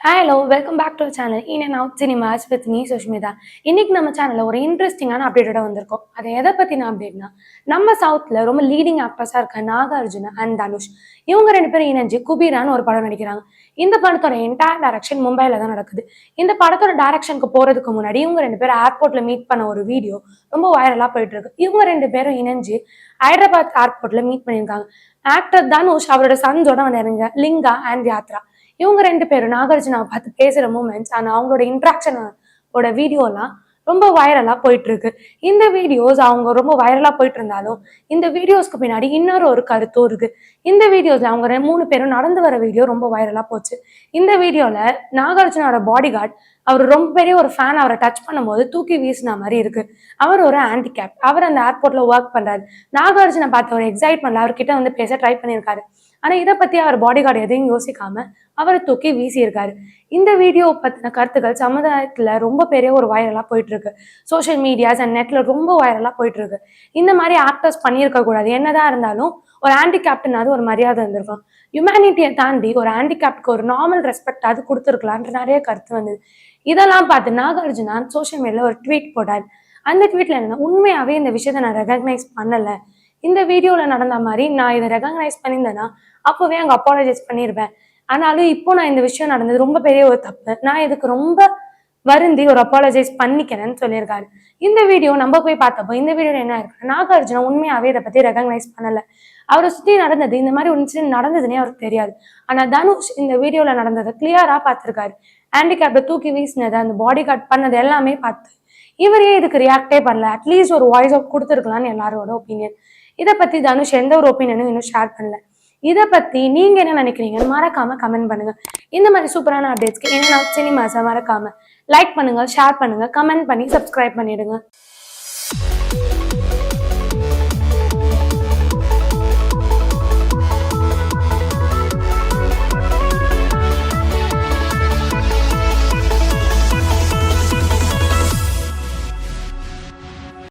Hello welcome back to channel in and out cinemas with me Sushmita. இன்னைக்கு நம்ம சேனலில் ஒரு இன்ட்ரெஸ்டிங்கான அப்டேட்டோட வந்திருக்கோம். அதை எதை பற்றின அப்டேட்னா, நம்ம சவுத்தில் ரொம்ப லீடிங் ஆக்டர்ஸாக இருக்க நாகார்ஜுன அண்ட் தனுஷ் இவங்க ரெண்டு பேரும் இணைஞ்சு குபீரான்னு ஒரு படம் நடிக்கிறாங்க. இந்த படத்தோட என்டையர் டைரக்ஷன் மும்பையில் தான் நடக்குது. இந்த படத்தோட டைரக்ஷனுக்கு போகிறதுக்கு முன்னாடி இவங்க ரெண்டு பேரும் ஏர்போர்ட்டில் மீட் பண்ண ஒரு வீடியோ ரொம்ப வைரலாக போயிட்டு இருக்கு. இவங்க ரெண்டு பேரும் இணைஞ்சு ஹைதராபாத் ஏர்போர்ட்டில் மீட் பண்ணியிருக்காங்க. ஆக்டர் தனுஷ் அவரோட சன்ஸோட வந்தாருங்க, லிங்கா அண்ட் யாத்ரா. இவங்க ரெண்டு பேரும் நாகார்ஜுனாவை பார்த்து பேசுற மூமெண்ட்ஸ் அண்ட் அவங்களோட இன்ட்ராக்ஷனோட வீடியோலாம் ரொம்ப வைரலா போயிட்டு இருக்கு. இந்த வீடியோஸ் அவங்க ரொம்ப வைரலா போயிட்டு இருந்தாலும் இந்த வீடியோஸ்க்கு பின்னாடி இன்னொரு ஒரு கருத்தும் இருக்கு. இந்த வீடியோஸ்ல அவங்க மூணு பேரும் நடந்து வர வீடியோ ரொம்ப வைரலா போச்சு. இந்த வீடியோல நாகார்ஜுனோட பாடி கார்டு அவர் ரொம்ப பெரிய ஒரு ஃபேன் அவரை டச் பண்ணும்போது தூக்கி வீசின மாதிரி இருக்கு. அவர் ஒரு ஹேண்டிகேப். அவர் அந்த ஏர்போர்ட்ல ஒர்க் பண்றாரு. நாகார்ஜுனை பார்த்த ஒரு எக்ஸைட்மெண்ட்ல அவர்கிட்ட வந்து பேச ட்ரை பண்ணியிருக்காரு. ஆனா இதை பத்தி அவர் பாடி கார்டு எதையும் யோசிக்காம அவரை தூக்கி வீசியிருக்காரு. இந்த வீடியோ பத்தின கருத்துக்கள் சமுதாயத்துல ரொம்ப பெரிய ஒரு வைரலா போயிட்டு இருக்கு. சோசியல் மீடியாஸ் அண்ட் நெட்ல ரொம்ப வைரலா போயிட்டு இருக்கு. இந்த மாதிரி ஆக்டர்ஸ் பண்ணியிருக்க கூடாது. என்னதான் இருந்தாலும் ஒரு ஹேண்டிகேப்ட்னாவது ஒரு மரியாதை இருந்திருக்கும். ஹியூமனிட்டியை தாண்டி ஒரு ஹேண்டிகேப்ட்க்கு ஒரு நார்மல் ரெஸ்பெக்ட் அது கொடுத்துருக்கலான்ற நிறைய கருத்து வந்தது. இதெல்லாம் பார்த்து நாகார்ஜுனா சோசியல் மீடியால ஒரு ட்வீட் போட்டார். அந்த ட்வீட்ல என்னன்னா, உண்மையாவே இந்த விஷயத்த நான் ரெகக்னைஸ் பண்ணல. இந்த வீடியோல நடந்த மாதிரி நான் இதை ரெகக்னைஸ் பண்ணியிருந்தேன்னா அப்பவே அங்க அப்பாலஜைஸ் பண்ணிருப்பேன். ஆனாலும் இப்போ நான் இந்த விஷயம் நடந்தது ரொம்ப பெரிய ஒரு தப்பு. நான் இதுக்கு ரொம்ப வருந்தி ஒரு அப்பாலஜைஸ் பண்ணிக்கிறேன்னு சொல்லியிருக்காரு. இந்த வீடியோ நம்ம போய் பார்த்தப்போ இந்த வீடியோல என்ன இருக்கு, நாகார்ஜுனா உண்மையாவே இதை பத்தி ரெகக்னைஸ் பண்ணல. அவரை சுத்தி நடந்தது இந்த மாதிரி ஒரு இன்சிடென்ட் நடந்ததுன்னே அவருக்கு தெரியாது. ஆனா தனுஷ் இந்த வீடியோல நடந்ததை கிளியரா பார்த்திருக்காரு. ஹேண்டிகேப்ட தூக்கி வீசினது, அந்த பாடி கார்ட் பண்ணது எல்லாமே பார்த்து இவரே இதுக்கு ரியாக்டே பண்ணல. அட்லீஸ்ட் ஒரு வாய்ஸ் அவுட் கொடுத்துருக்கலாம்னு எல்லாரோட ஒப்பீனியன். இதை பத்தி தனுஷ் எந்த ஒரு ஒப்பீனியனும் இன்னும் ஷேர் பண்ணல. இதை பத்தி நீங்க என்ன நினைக்கிறீங்கன்னு மறக்காம கமெண்ட் பண்ணுங்க. இந்த மாதிரி சூப்பரான அப்டேட்ஸ்க்கு என்ன சினிமாஸை மறக்காம லைக் பண்ணுங்க, ஷேர் பண்ணுங்க, கமெண்ட் பண்ணி சப்ஸ்கிரைப் பண்ணிடுங்க.